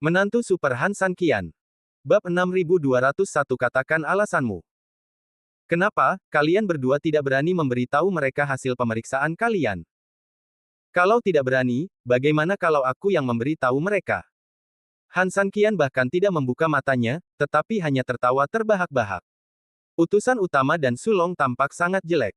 Menantu Super Han San Qian. Bab 6201 Katakan alasanmu. Kenapa, kalian berdua tidak berani memberitahu mereka hasil pemeriksaan kalian? Kalau tidak berani, bagaimana kalau aku yang memberitahu mereka? Han San Qian bahkan tidak membuka matanya, tetapi hanya tertawa terbahak-bahak. Utusan utama dan Sulong tampak sangat jelek.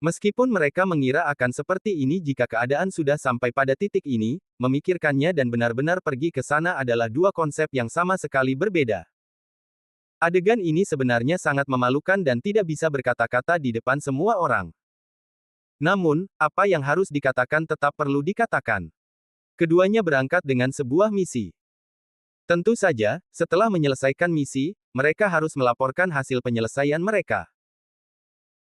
Meskipun mereka mengira akan seperti ini jika keadaan sudah sampai pada titik ini, memikirkannya dan benar-benar pergi ke sana adalah dua konsep yang sama sekali berbeda. Adegan ini sebenarnya sangat memalukan dan tidak bisa berkata-kata di depan semua orang. Namun, apa yang harus dikatakan tetap perlu dikatakan. Keduanya berangkat dengan sebuah misi. Tentu saja, setelah menyelesaikan misi, mereka harus melaporkan hasil penyelesaian mereka.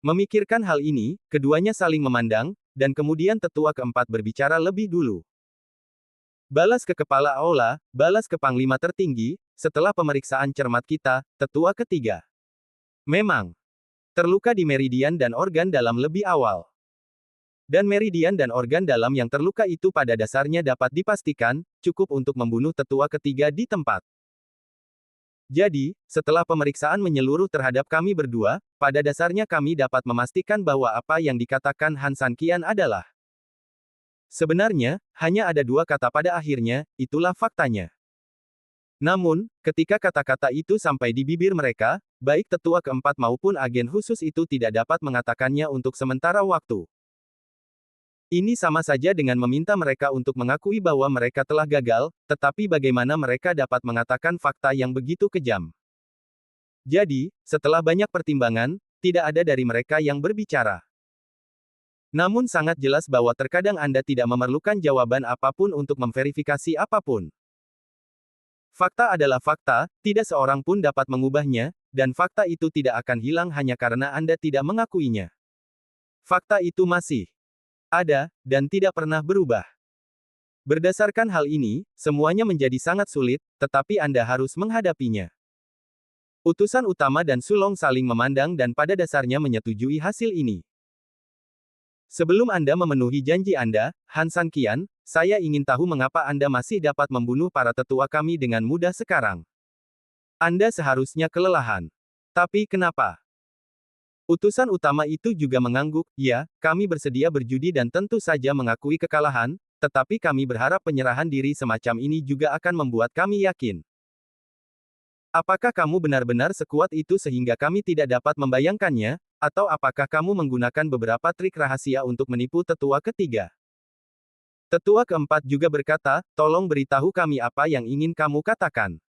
Memikirkan hal ini, keduanya saling memandang, dan kemudian tetua keempat berbicara lebih dulu. Balas ke kepala aula, balas ke panglima tertinggi, setelah pemeriksaan cermat kita, tetua ketiga. Memang, terluka di meridian dan organ dalam lebih awal. Dan meridian dan organ dalam yang terluka itu pada dasarnya dapat dipastikan, cukup untuk membunuh tetua ketiga di tempat. Jadi, setelah pemeriksaan menyeluruh terhadap kami berdua, pada dasarnya kami dapat memastikan bahwa apa yang dikatakan Han San Qian adalah. Sebenarnya, hanya ada dua kata pada akhirnya, itulah faktanya. Namun, ketika kata-kata itu sampai di bibir mereka, baik tetua keempat maupun agen khusus itu tidak dapat mengatakannya untuk sementara waktu. Ini sama saja dengan meminta mereka untuk mengakui bahwa mereka telah gagal, tetapi bagaimana mereka dapat mengatakan fakta yang begitu kejam. Jadi, setelah banyak pertimbangan, tidak ada dari mereka yang berbicara. Namun sangat jelas bahwa terkadang Anda tidak memerlukan jawaban apapun untuk memverifikasi apapun. Fakta adalah fakta, tidak seorang pun dapat mengubahnya, dan fakta itu tidak akan hilang hanya karena Anda tidak mengakuinya. Fakta itu masih ada, dan tidak pernah berubah. Berdasarkan hal ini, semuanya menjadi sangat sulit, tetapi Anda harus menghadapinya. Utusan utama dan Sulong saling memandang dan pada dasarnya menyetujui hasil ini. Sebelum Anda memenuhi janji Anda, Han San Qian, saya ingin tahu mengapa Anda masih dapat membunuh para tetua kami dengan mudah sekarang. Anda seharusnya kelelahan. Tapi kenapa? Utusan utama itu juga mengangguk, ya, kami bersedia berjudi dan tentu saja mengakui kekalahan, tetapi kami berharap penyerahan diri semacam ini juga akan membuat kami yakin. Apakah kamu benar-benar sekuat itu sehingga kami tidak dapat membayangkannya, atau apakah kamu menggunakan beberapa trik rahasia untuk menipu tetua ketiga? Tetua keempat juga berkata, tolong beritahu kami apa yang ingin kamu katakan.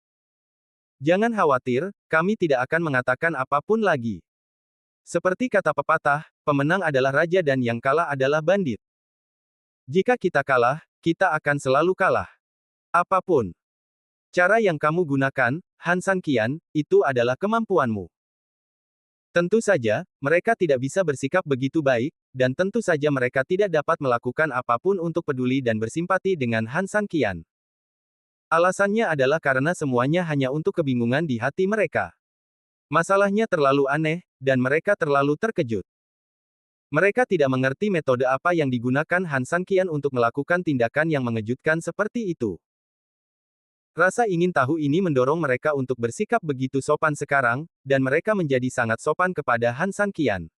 Jangan khawatir, kami tidak akan mengatakan apapun lagi. Seperti kata pepatah, pemenang adalah raja dan yang kalah adalah bandit. Jika kita kalah, kita akan selalu kalah. Apapun cara yang kamu gunakan, Han San Qian, itu adalah kemampuanmu. Tentu saja, mereka tidak bisa bersikap begitu baik, dan tentu saja mereka tidak dapat melakukan apapun untuk peduli dan bersimpati dengan Han San Qian. Alasannya adalah karena semuanya hanya untuk kebingungan di hati mereka. Masalahnya terlalu aneh, dan mereka terlalu terkejut. Mereka tidak mengerti metode apa yang digunakan Han San Qian untuk melakukan tindakan yang mengejutkan seperti itu. Rasa ingin tahu ini mendorong mereka untuk bersikap begitu sopan sekarang, dan mereka menjadi sangat sopan kepada Han San Qian.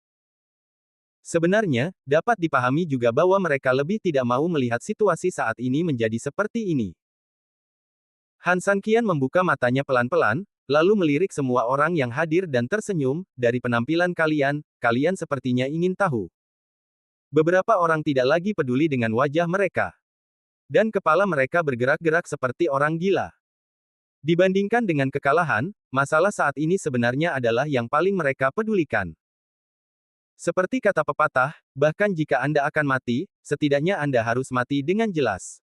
Sebenarnya, dapat dipahami juga bahwa mereka lebih tidak mau melihat situasi saat ini menjadi seperti ini. Han San Qian membuka matanya pelan-pelan, lalu melirik semua orang yang hadir dan tersenyum, dari penampilan kalian, kalian sepertinya ingin tahu. Beberapa orang tidak lagi peduli dengan wajah mereka. Dan kepala mereka bergerak-gerak seperti orang gila. Dibandingkan dengan kekalahan, masalah saat ini sebenarnya adalah yang paling mereka pedulikan. Seperti kata pepatah, bahkan jika Anda akan mati, setidaknya Anda harus mati dengan jelas.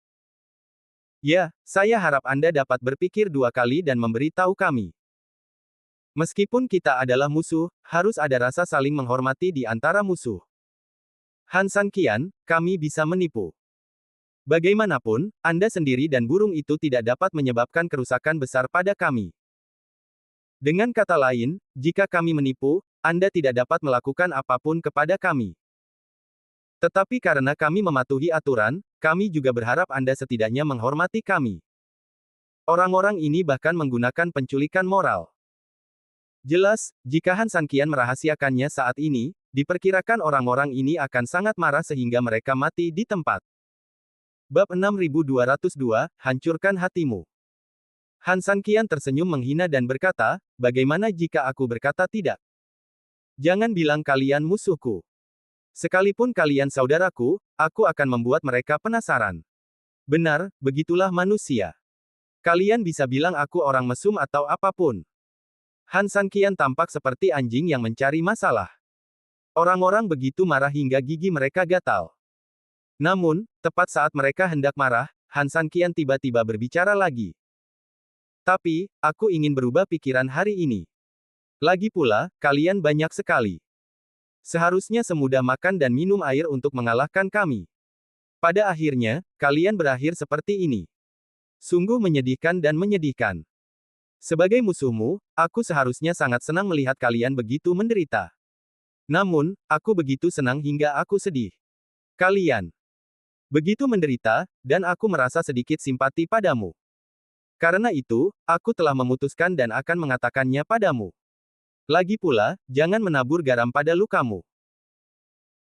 Ya, saya harap Anda dapat berpikir dua kali dan memberitahu kami. Meskipun kita adalah musuh, harus ada rasa saling menghormati di antara musuh. Han San Qian, kami bisa menipu. Bagaimanapun, Anda sendiri dan burung itu tidak dapat menyebabkan kerusakan besar pada kami. Dengan kata lain, jika kami menipu, Anda tidak dapat melakukan apapun kepada kami. Tetapi karena kami mematuhi aturan, kami juga berharap Anda setidaknya menghormati kami. Orang-orang ini bahkan menggunakan penculikan moral. Jelas, jika Han Sanqian merahasiakannya saat ini, diperkirakan orang-orang ini akan sangat marah sehingga mereka mati di tempat. Bab 6202, Hancurkan Hatimu. Han Sanqian tersenyum menghina dan berkata, bagaimana jika aku berkata tidak? Jangan bilang kalian musuhku. Sekalipun kalian saudaraku, aku akan membuat mereka penasaran. Benar, begitulah manusia. Kalian bisa bilang aku orang mesum atau apapun. Han Sanqian tampak seperti anjing yang mencari masalah. Orang-orang begitu marah hingga gigi mereka gatal. Namun, tepat saat mereka hendak marah, Han Sanqian tiba-tiba berbicara lagi. Tapi, aku ingin berubah pikiran hari ini. Lagi pula, kalian banyak sekali. Seharusnya semudah makan dan minum air untuk mengalahkan kami. Pada akhirnya, kalian berakhir seperti ini. Sungguh menyedihkan dan menyedihkan. Sebagai musuhmu, aku seharusnya sangat senang melihat kalian begitu menderita. Namun, aku begitu senang hingga aku sedih. Kalian begitu menderita, dan aku merasa sedikit simpati padamu. Karena itu, aku telah memutuskan dan akan mengatakannya padamu. Lagi pula, jangan menabur garam pada lukamu.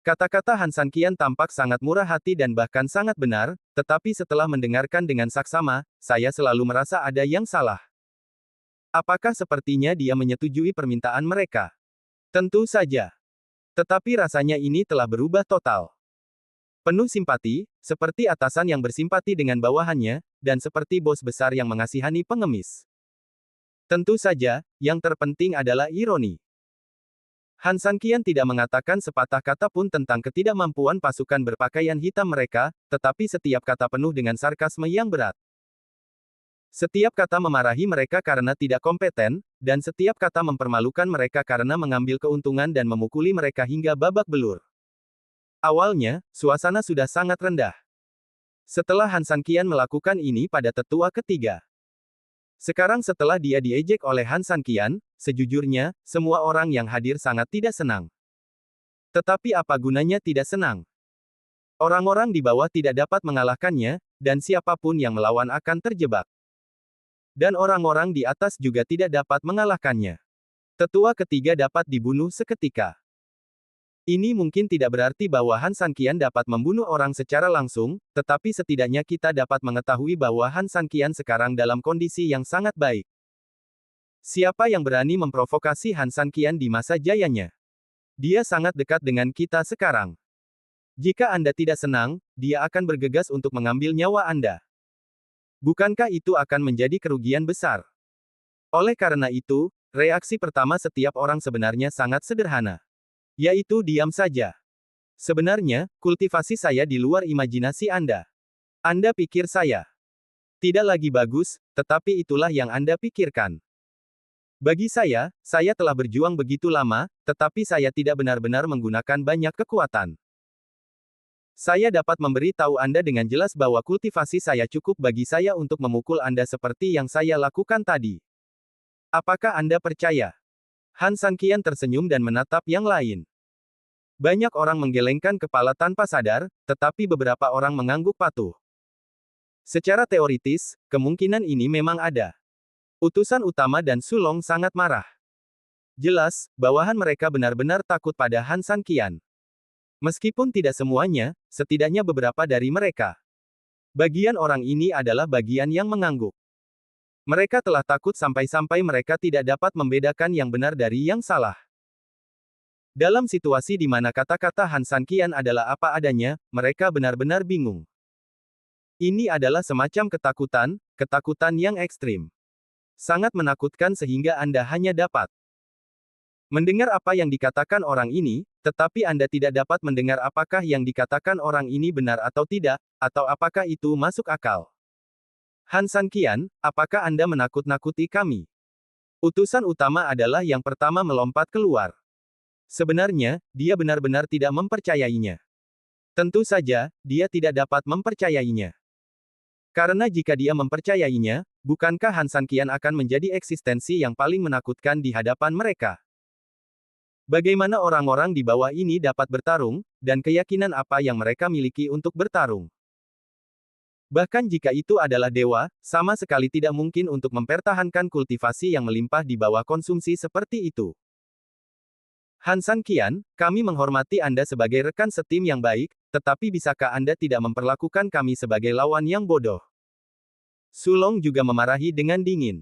Kata-kata Han Sanqian tampak sangat murah hati dan bahkan sangat benar, tetapi setelah mendengarkan dengan saksama, saya selalu merasa ada yang salah. Apakah sepertinya dia menyetujui permintaan mereka? Tentu saja. Tetapi rasanya ini telah berubah total. Penuh simpati, seperti atasan yang bersimpati dengan bawahannya, dan seperti bos besar yang mengasihani pengemis. Tentu saja, yang terpenting adalah ironi. Han Sanqian tidak mengatakan sepatah kata pun tentang ketidakmampuan pasukan berpakaian hitam mereka, tetapi setiap kata penuh dengan sarkasme yang berat. Setiap kata memarahi mereka karena tidak kompeten, dan setiap kata mempermalukan mereka karena mengambil keuntungan dan memukuli mereka hingga babak belur. Awalnya, suasana sudah sangat rendah. Setelah Han Sanqian melakukan ini pada tetua ketiga. Sekarang setelah dia diejek oleh Han Sanqian, sejujurnya, semua orang yang hadir sangat tidak senang. Tetapi apa gunanya tidak senang? Orang-orang di bawah tidak dapat mengalahkannya, dan siapapun yang melawan akan terjebak. Dan orang-orang di atas juga tidak dapat mengalahkannya. Tetua ketiga dapat dibunuh seketika. Ini mungkin tidak berarti bahwa Han Sanqian dapat membunuh orang secara langsung, tetapi setidaknya kita dapat mengetahui bahwa Han Sanqian sekarang dalam kondisi yang sangat baik. Siapa yang berani memprovokasi Han Sanqian di masa jayanya? Dia sangat dekat dengan kita sekarang. Jika Anda tidak senang, dia akan bergegas untuk mengambil nyawa Anda. Bukankah itu akan menjadi kerugian besar? Oleh karena itu, reaksi pertama setiap orang sebenarnya sangat sederhana. Yaitu diam saja. Sebenarnya, kultivasi saya di luar imajinasi Anda. Anda pikir saya tidak lagi bagus, tetapi itulah yang Anda pikirkan. Bagi saya telah berjuang begitu lama, tetapi saya tidak benar-benar menggunakan banyak kekuatan. Saya dapat memberi tahu Anda dengan jelas bahwa kultivasi saya cukup bagi saya untuk memukul Anda seperti yang saya lakukan tadi. Apakah Anda percaya? Han Sanqian tersenyum dan menatap yang lain. Banyak orang menggelengkan kepala tanpa sadar, tetapi beberapa orang mengangguk patuh. Secara teoritis, kemungkinan ini memang ada. Utusan utama dan Sulong sangat marah. Jelas, bawahan mereka benar-benar takut pada Han Sanqian. Meskipun tidak semuanya, setidaknya beberapa dari mereka. Bagian orang ini adalah bagian yang mengangguk. Mereka telah takut sampai-sampai mereka tidak dapat membedakan yang benar dari yang salah. Dalam situasi di mana kata-kata Han Sanqian adalah apa adanya, mereka benar-benar bingung. Ini adalah semacam ketakutan yang ekstrim. Sangat menakutkan sehingga Anda hanya dapat mendengar apa yang dikatakan orang ini, tetapi Anda tidak dapat mendengar apakah yang dikatakan orang ini benar atau tidak, atau apakah itu masuk akal. Han Sanqian, apakah Anda menakut-nakuti kami? Utusan utama adalah yang pertama melompat keluar. Sebenarnya, dia benar-benar tidak mempercayainya. Tentu saja, dia tidak dapat mempercayainya. Karena jika dia mempercayainya, bukankah Han Sanqian akan menjadi eksistensi yang paling menakutkan di hadapan mereka? Bagaimana orang-orang di bawah ini dapat bertarung, dan keyakinan apa yang mereka miliki untuk bertarung? Bahkan jika itu adalah dewa, sama sekali tidak mungkin untuk mempertahankan kultivasi yang melimpah di bawah konsumsi seperti itu. Han San Qian, kami menghormati Anda sebagai rekan setim yang baik, tetapi bisakah Anda tidak memperlakukan kami sebagai lawan yang bodoh? Sulong juga memarahi dengan dingin.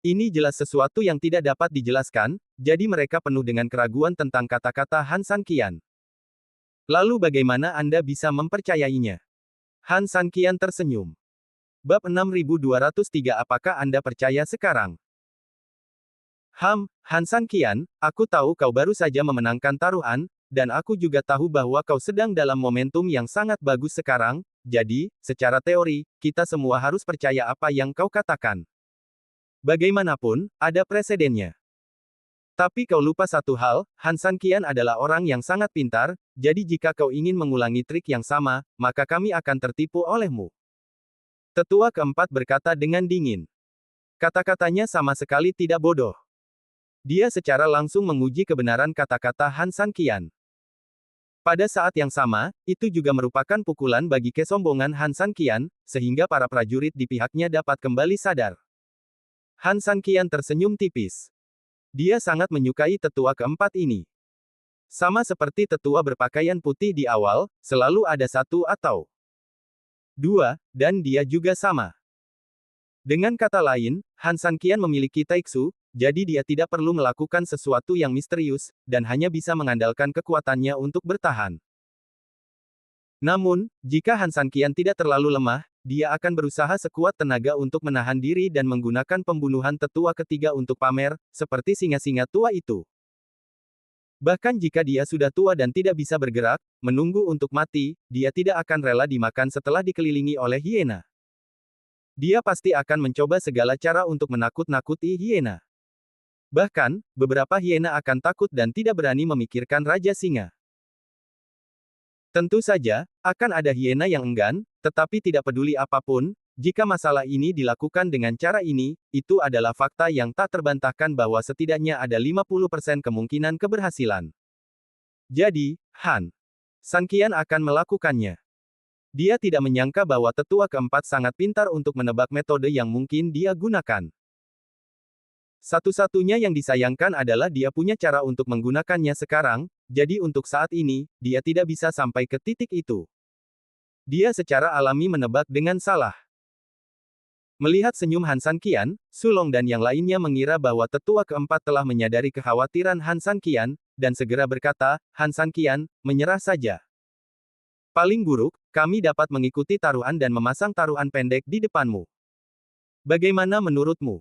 Ini jelas sesuatu yang tidak dapat dijelaskan, jadi mereka penuh dengan keraguan tentang kata-kata Han San Qian. Lalu bagaimana Anda bisa mempercayainya? Han San Qian tersenyum. Bab 6203 Apakah Anda percaya sekarang? Han San Qian, aku tahu kau baru saja memenangkan taruhan, dan aku juga tahu bahwa kau sedang dalam momentum yang sangat bagus sekarang, jadi, secara teori, kita semua harus percaya apa yang kau katakan. Bagaimanapun, ada presidennya. Tapi kau lupa satu hal, Han San Qian adalah orang yang sangat pintar, jadi jika kau ingin mengulangi trik yang sama, maka kami akan tertipu olehmu. Tetua keempat berkata dengan dingin. Kata-katanya sama sekali tidak bodoh. Dia secara langsung menguji kebenaran kata-kata Han San Qian. Pada saat yang sama, itu juga merupakan pukulan bagi kesombongan Han San Qian, sehingga para prajurit di pihaknya dapat kembali sadar. Han San Qian tersenyum tipis. Dia sangat menyukai tetua keempat ini. Sama seperti tetua berpakaian putih di awal, selalu ada satu atau dua, dan dia juga sama. Dengan kata lain, Han San Qian memiliki taiksu, jadi dia tidak perlu melakukan sesuatu yang misterius, dan hanya bisa mengandalkan kekuatannya untuk bertahan. Namun, jika Han San Qian tidak terlalu lemah, dia akan berusaha sekuat tenaga untuk menahan diri dan menggunakan pembunuhan tetua ketiga untuk pamer, seperti singa-singa tua itu. Bahkan jika dia sudah tua dan tidak bisa bergerak, menunggu untuk mati, dia tidak akan rela dimakan setelah dikelilingi oleh hiena. Dia pasti akan mencoba segala cara untuk menakut-nakuti hiena. Bahkan, beberapa hiena akan takut dan tidak berani memikirkan Raja Singa. Tentu saja, akan ada hiena yang enggan, tetapi tidak peduli apapun, jika masalah ini dilakukan dengan cara ini, itu adalah fakta yang tak terbantahkan bahwa setidaknya ada 50% kemungkinan keberhasilan. Jadi, Han San Qian akan melakukannya. Dia tidak menyangka bahwa tetua keempat sangat pintar untuk menebak metode yang mungkin dia gunakan. Satu-satunya yang disayangkan adalah dia punya cara untuk menggunakannya sekarang, jadi untuk saat ini, dia tidak bisa sampai ke titik itu. Dia secara alami menebak dengan salah. Melihat senyum Han San Qian, Sulong dan yang lainnya mengira bahwa tetua keempat telah menyadari kekhawatiran Han San Qian, dan segera berkata, Han San Qian, menyerah saja. Paling buruk, kami dapat mengikuti taruhan dan memasang taruhan pendek di depanmu. Bagaimana menurutmu?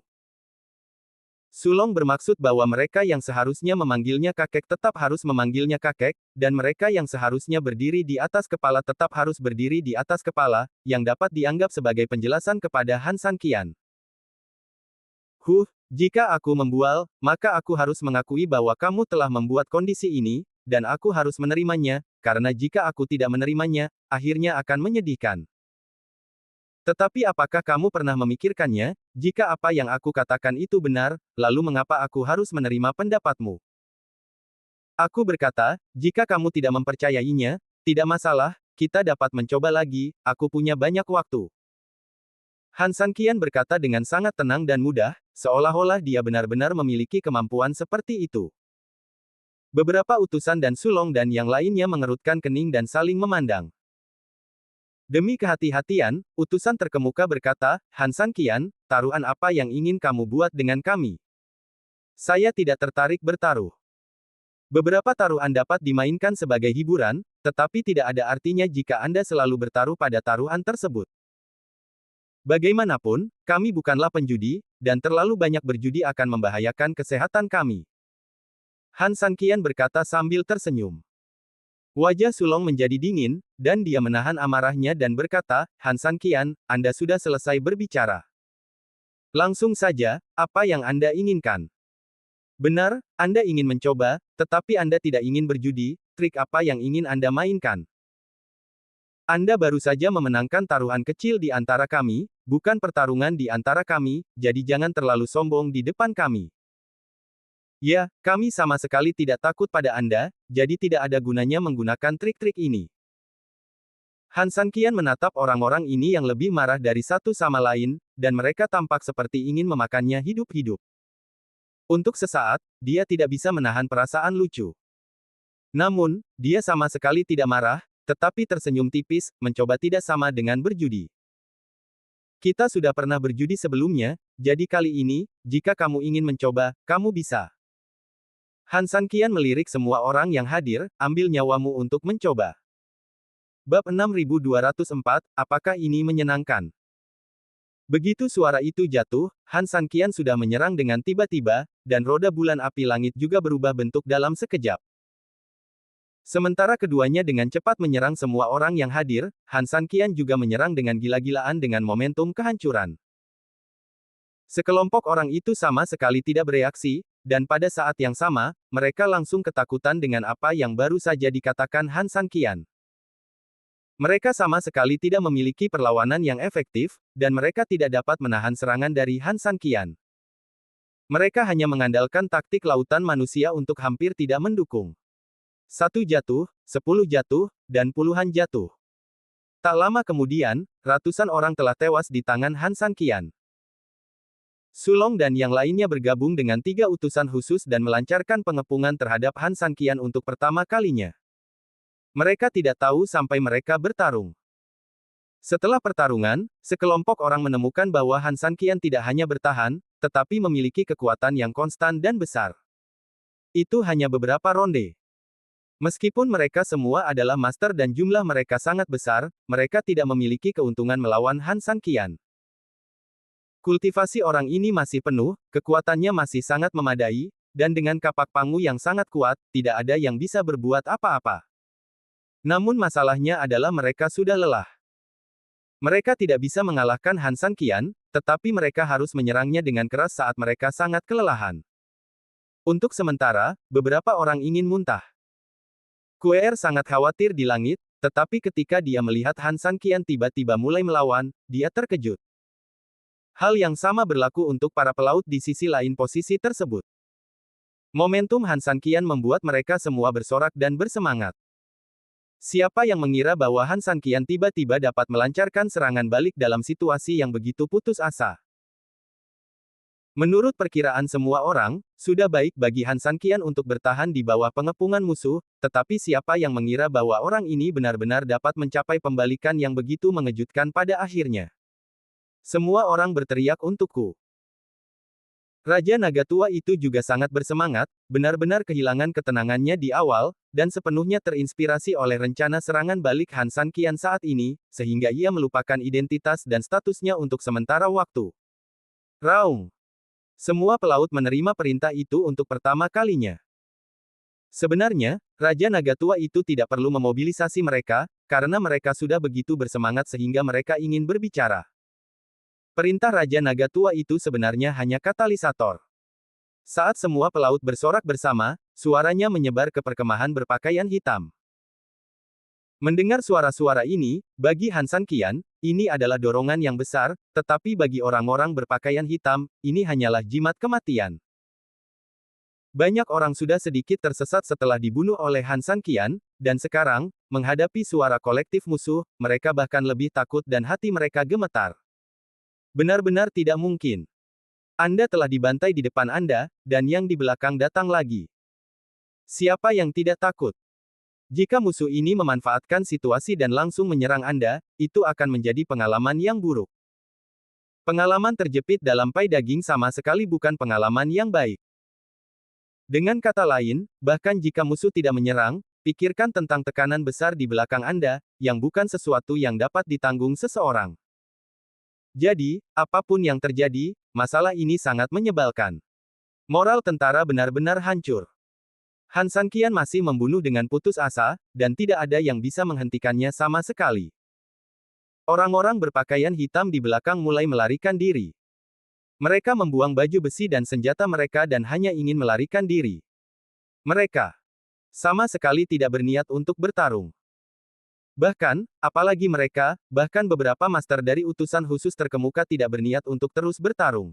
Sulong bermaksud bahwa mereka yang seharusnya memanggilnya kakek tetap harus memanggilnya kakek, dan mereka yang seharusnya berdiri di atas kepala tetap harus berdiri di atas kepala, yang dapat dianggap sebagai penjelasan kepada Han San Qian. Jika aku membual, maka aku harus mengakui bahwa kamu telah membuat kondisi ini, dan aku harus menerimanya, karena jika aku tidak menerimanya, akhirnya akan menyedihkan. Tetapi apakah kamu pernah memikirkannya, jika apa yang aku katakan itu benar, lalu mengapa aku harus menerima pendapatmu? Aku berkata, jika kamu tidak mempercayainya, tidak masalah, kita dapat mencoba lagi, aku punya banyak waktu. Han San Qian berkata dengan sangat tenang dan mudah, seolah-olah dia benar-benar memiliki kemampuan seperti itu. Beberapa utusan dan Sulong dan yang lainnya mengerutkan kening dan saling memandang. Demi kehati-hatian, utusan terkemuka berkata, Han San Qian, taruhan apa yang ingin kamu buat dengan kami? Saya tidak tertarik bertaruh. Beberapa taruhan dapat dimainkan sebagai hiburan, tetapi tidak ada artinya jika Anda selalu bertaruh pada taruhan tersebut. Bagaimanapun, kami bukanlah penjudi, dan terlalu banyak berjudi akan membahayakan kesehatan kami. Han San Qian berkata sambil tersenyum. Wajah Sulong menjadi dingin, dan dia menahan amarahnya dan berkata, Han San Qian, Anda sudah selesai berbicara. Langsung saja, apa yang Anda inginkan? Benar, Anda ingin mencoba, tetapi Anda tidak ingin berjudi, trik apa yang ingin Anda mainkan? Anda baru saja memenangkan taruhan kecil di antara kami, bukan pertarungan di antara kami, jadi jangan terlalu sombong di depan kami. Ya, kami sama sekali tidak takut pada Anda, jadi tidak ada gunanya menggunakan trik-trik ini. Han San Qian menatap orang-orang ini yang lebih marah dari satu sama lain, dan mereka tampak seperti ingin memakannya hidup-hidup. Untuk sesaat, dia tidak bisa menahan perasaan lucu. Namun, dia sama sekali tidak marah, tetapi tersenyum tipis, mencoba tidak sama dengan berjudi. Kita sudah pernah berjudi sebelumnya, jadi kali ini, jika kamu ingin mencoba, kamu bisa. Han San Qian melirik semua orang yang hadir, ambil nyawamu untuk mencoba. Bab 6204, apakah ini menyenangkan? Begitu suara itu jatuh, Han San Qian sudah menyerang dengan tiba-tiba, dan roda bulan api langit juga berubah bentuk dalam sekejap. Sementara keduanya dengan cepat menyerang semua orang yang hadir, Han San Qian juga menyerang dengan gila-gilaan dengan momentum kehancuran. Sekelompok orang itu sama sekali tidak bereaksi, dan pada saat yang sama, mereka langsung ketakutan dengan apa yang baru saja dikatakan Han San Qian. Mereka sama sekali tidak memiliki perlawanan yang efektif, dan mereka tidak dapat menahan serangan dari Han San Qian. Mereka hanya mengandalkan taktik lautan manusia untuk hampir tidak mendukung. 1 jatuh, 10 jatuh, dan puluhan jatuh. Tak lama kemudian, ratusan orang telah tewas di tangan Han San Qian. Sulong dan yang lainnya bergabung dengan 3 utusan khusus dan melancarkan pengepungan terhadap Han San Qian untuk pertama kalinya. Mereka tidak tahu sampai mereka bertarung. Setelah pertarungan, sekelompok orang menemukan bahwa Han San Qian tidak hanya bertahan, tetapi memiliki kekuatan yang konstan dan besar. Itu hanya beberapa ronde. Meskipun mereka semua adalah master dan jumlah mereka sangat besar, mereka tidak memiliki keuntungan melawan Han San Qian. Kultivasi orang ini masih penuh, kekuatannya masih sangat memadai, dan dengan kapak pangu yang sangat kuat, tidak ada yang bisa berbuat apa-apa. Namun masalahnya adalah mereka sudah lelah. Mereka tidak bisa mengalahkan Han San Qian, tetapi mereka harus menyerangnya dengan keras saat mereka sangat kelelahan. Untuk sementara, beberapa orang ingin muntah. Kuer sangat khawatir di langit, tetapi ketika dia melihat Han San Qian tiba-tiba mulai melawan, dia terkejut. Hal yang sama berlaku untuk para pelaut di sisi lain posisi tersebut. Momentum Han San Qian membuat mereka semua bersorak dan bersemangat. Siapa yang mengira bahwa Han San Qian tiba-tiba dapat melancarkan serangan balik dalam situasi yang begitu putus asa? Menurut perkiraan semua orang, sudah baik bagi Han San Qian untuk bertahan di bawah pengepungan musuh, tetapi siapa yang mengira bahwa orang ini benar-benar dapat mencapai pembalikan yang begitu mengejutkan pada akhirnya? Semua orang berteriak untukku. Raja Naga Tua itu juga sangat bersemangat, benar-benar kehilangan ketenangannya di awal, dan sepenuhnya terinspirasi oleh rencana serangan balik Han San Qian saat ini, sehingga ia melupakan identitas dan statusnya untuk sementara waktu. Raung! Semua pelaut menerima perintah itu untuk pertama kalinya. Sebenarnya, Raja Naga Tua itu tidak perlu memobilisasi mereka, karena mereka sudah begitu bersemangat sehingga mereka ingin berbicara. Perintah Raja Naga Tua itu sebenarnya hanya katalisator. Saat semua pelaut bersorak bersama, suaranya menyebar ke perkemahan berpakaian hitam. Mendengar suara-suara ini, bagi Han San Qian, ini adalah dorongan yang besar, tetapi bagi orang-orang berpakaian hitam, ini hanyalah jimat kematian. Banyak orang sudah sedikit tersesat setelah dibunuh oleh Han San Qian, dan sekarang, menghadapi suara kolektif musuh, mereka bahkan lebih takut dan hati mereka gemetar. Benar-benar tidak mungkin. Anda telah dibantai di depan Anda, dan yang di belakang datang lagi. Siapa yang tidak takut? Jika musuh ini memanfaatkan situasi dan langsung menyerang Anda, itu akan menjadi pengalaman yang buruk. Pengalaman terjepit dalam pai daging sama sekali bukan pengalaman yang baik. Dengan kata lain, bahkan jika musuh tidak menyerang, pikirkan tentang tekanan besar di belakang Anda, yang bukan sesuatu yang dapat ditanggung seseorang. Jadi, apapun yang terjadi, masalah ini sangat menyebalkan. Moral tentara benar-benar hancur. Han San Qian masih membunuh dengan putus asa, dan tidak ada yang bisa menghentikannya sama sekali. Orang-orang berpakaian hitam di belakang mulai melarikan diri. Mereka membuang baju besi dan senjata mereka dan hanya ingin melarikan diri. Mereka sama sekali tidak berniat untuk bertarung. Bahkan, apalagi mereka, bahkan beberapa master dari utusan khusus terkemuka tidak berniat untuk terus bertarung.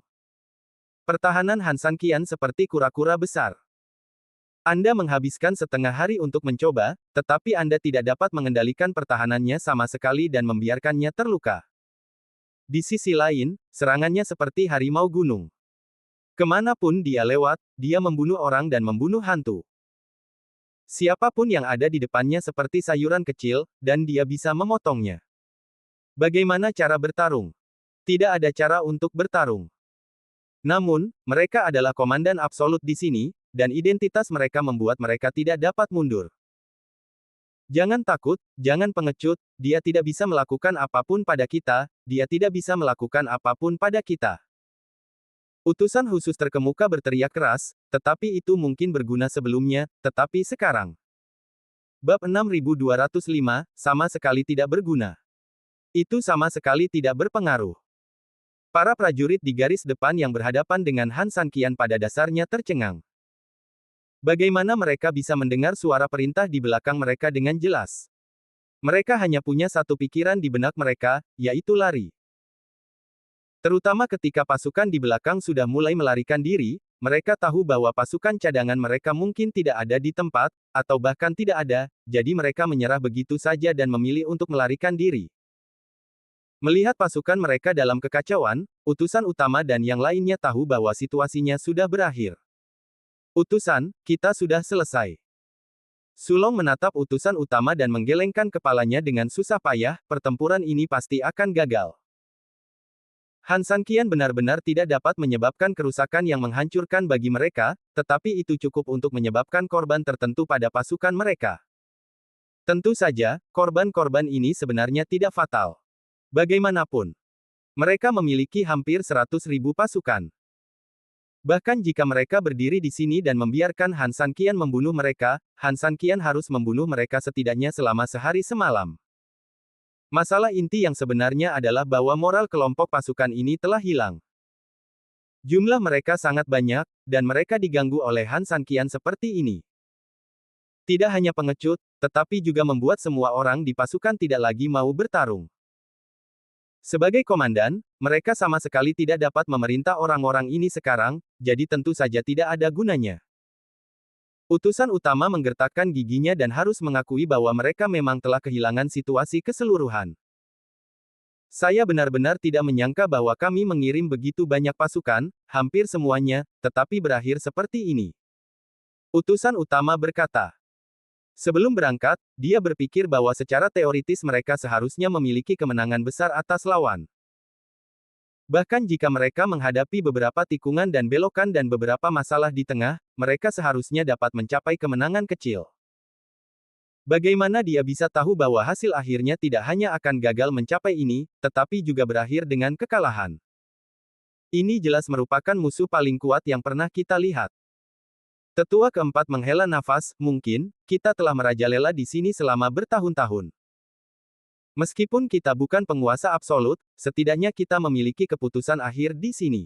Pertahanan Han San Qian seperti kura-kura besar. Anda menghabiskan setengah hari untuk mencoba, tetapi Anda tidak dapat mengendalikan pertahanannya sama sekali dan membiarkannya terluka. Di sisi lain, serangannya seperti harimau gunung. Kemanapun dia lewat, dia membunuh orang dan membunuh hantu. Siapapun yang ada di depannya seperti sayuran kecil, dan dia bisa memotongnya. Bagaimana cara bertarung? Tidak ada cara untuk bertarung. Namun, mereka adalah komandan absolut di sini, dan identitas mereka membuat mereka tidak dapat mundur. Jangan takut, jangan pengecut, dia tidak bisa melakukan apapun pada kita, dia tidak bisa melakukan apapun pada kita. Utusan khusus terkemuka berteriak keras, tetapi itu mungkin berguna sebelumnya, tetapi sekarang. Bab 6205, sama sekali tidak berguna. Itu sama sekali tidak berpengaruh. Para prajurit di garis depan yang berhadapan dengan Han Sanqian pada dasarnya tercengang. Bagaimana mereka bisa mendengar suara perintah di belakang mereka dengan jelas? Mereka hanya punya satu pikiran di benak mereka, yaitu lari. Terutama ketika pasukan di belakang sudah mulai melarikan diri, mereka tahu bahwa pasukan cadangan mereka mungkin tidak ada di tempat, atau bahkan tidak ada, jadi mereka menyerah begitu saja dan memilih untuk melarikan diri. Melihat pasukan mereka dalam kekacauan, utusan utama dan yang lainnya tahu bahwa situasinya sudah berakhir. Utusan, kita sudah selesai. Sulong menatap utusan utama dan menggelengkan kepalanya dengan susah payah, pertempuran ini pasti akan gagal. Han Sanqian benar-benar tidak dapat menyebabkan kerusakan yang menghancurkan bagi mereka, tetapi itu cukup untuk menyebabkan korban tertentu pada pasukan mereka. Tentu saja, korban-korban ini sebenarnya tidak fatal. Bagaimanapun, mereka memiliki hampir 100.000 pasukan. Bahkan jika mereka berdiri di sini dan membiarkan Han Sanqian membunuh mereka, Han Sanqian harus membunuh mereka setidaknya selama sehari semalam. Masalah inti yang sebenarnya adalah bahwa moral kelompok pasukan ini telah hilang. Jumlah mereka sangat banyak, dan mereka diganggu oleh Han Sanqian seperti ini. Tidak hanya pengecut, tetapi juga membuat semua orang di pasukan tidak lagi mau bertarung. Sebagai komandan, mereka sama sekali tidak dapat memerintah orang-orang ini sekarang, jadi tentu saja tidak ada gunanya. Utusan utama menggertakkan giginya dan harus mengakui bahwa mereka memang telah kehilangan situasi keseluruhan. Saya benar-benar tidak menyangka bahwa kami mengirim begitu banyak pasukan, hampir semuanya, tetapi berakhir seperti ini. Utusan utama berkata. Sebelum berangkat, dia berpikir bahwa secara teoritis mereka seharusnya memiliki kemenangan besar atas lawan. Bahkan jika mereka menghadapi beberapa tikungan dan belokan dan beberapa masalah di tengah, mereka seharusnya dapat mencapai kemenangan kecil. Bagaimana dia bisa tahu bahwa hasil akhirnya tidak hanya akan gagal mencapai ini, tetapi juga berakhir dengan kekalahan? Ini jelas merupakan musuh paling kuat yang pernah kita lihat. Tetua keempat menghela nafas, mungkin, kita telah merajalela di sini selama bertahun-tahun. Meskipun kita bukan penguasa absolut, setidaknya kita memiliki keputusan akhir di sini.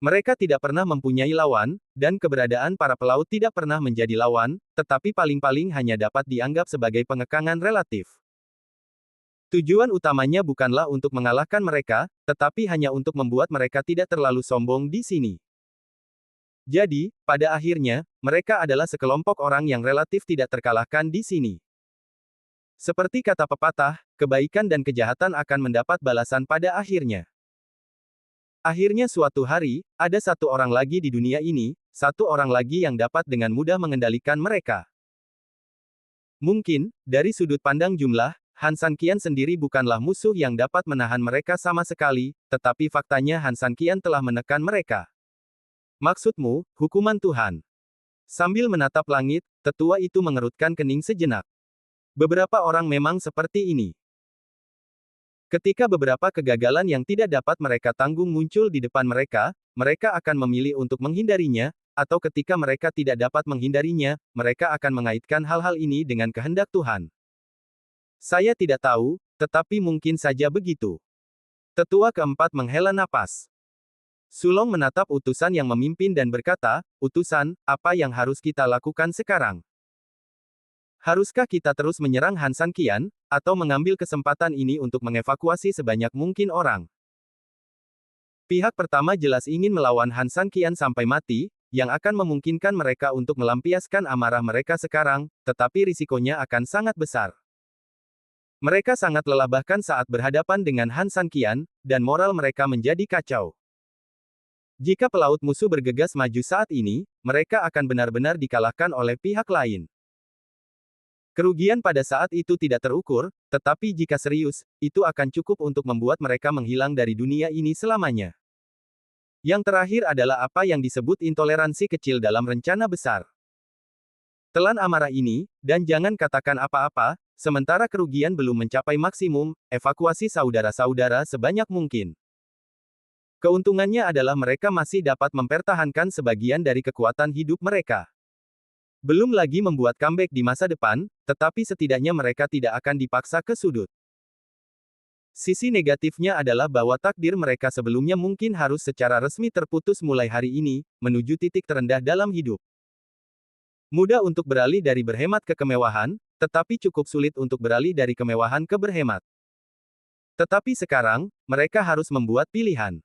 Mereka tidak pernah mempunyai lawan, dan keberadaan para pelaut tidak pernah menjadi lawan, tetapi paling-paling hanya dapat dianggap sebagai pengekangan relatif. Tujuan utamanya bukanlah untuk mengalahkan mereka, tetapi hanya untuk membuat mereka tidak terlalu sombong di sini. Jadi, pada akhirnya, mereka adalah sekelompok orang yang relatif tidak terkalahkan di sini. Seperti kata pepatah, kebaikan dan kejahatan akan mendapat balasan pada akhirnya. Akhirnya suatu hari, ada satu orang lagi di dunia ini, satu orang lagi yang dapat dengan mudah mengendalikan mereka. Mungkin, dari sudut pandang jumlah, Han Sanqian sendiri bukanlah musuh yang dapat menahan mereka sama sekali, tetapi faktanya Han Sanqian telah menekan mereka. Maksudmu, hukuman Tuhan. Sambil menatap langit, tetua itu mengerutkan kening sejenak. Beberapa orang memang seperti ini. Ketika beberapa kegagalan yang tidak dapat mereka tanggung muncul di depan mereka, mereka akan memilih untuk menghindarinya, atau ketika mereka tidak dapat menghindarinya, mereka akan mengaitkan hal-hal ini dengan kehendak Tuhan. Saya tidak tahu, tetapi mungkin saja begitu. Tetua keempat menghela napas. Sulong menatap utusan yang memimpin dan berkata, "Utusan, apa yang harus kita lakukan sekarang? Haruskah kita terus menyerang Han Sanqian, atau mengambil kesempatan ini untuk mengevakuasi sebanyak mungkin orang?" Pihak pertama jelas ingin melawan Han Sanqian sampai mati, yang akan memungkinkan mereka untuk melampiaskan amarah mereka sekarang, tetapi risikonya akan sangat besar. Mereka sangat lelah bahkan saat berhadapan dengan Han Sanqian, dan moral mereka menjadi kacau. Jika pelaut musuh bergegas maju saat ini, mereka akan benar-benar dikalahkan oleh pihak lain. Kerugian pada saat itu tidak terukur, tetapi jika serius, itu akan cukup untuk membuat mereka menghilang dari dunia ini selamanya. Yang terakhir adalah apa yang disebut intoleransi kecil dalam rencana besar. Telan amarah ini, dan jangan katakan apa-apa, sementara kerugian belum mencapai maksimum, evakuasi saudara-saudara sebanyak mungkin. Keuntungannya adalah mereka masih dapat mempertahankan sebagian dari kekuatan hidup mereka. Belum lagi membuat comeback di masa depan, tetapi setidaknya mereka tidak akan dipaksa ke sudut. Sisi negatifnya adalah bahwa takdir mereka sebelumnya mungkin harus secara resmi terputus mulai hari ini, menuju titik terendah dalam hidup. Mudah untuk beralih dari berhemat ke kemewahan, tetapi cukup sulit untuk beralih dari kemewahan ke berhemat. Tetapi sekarang, mereka harus membuat pilihan.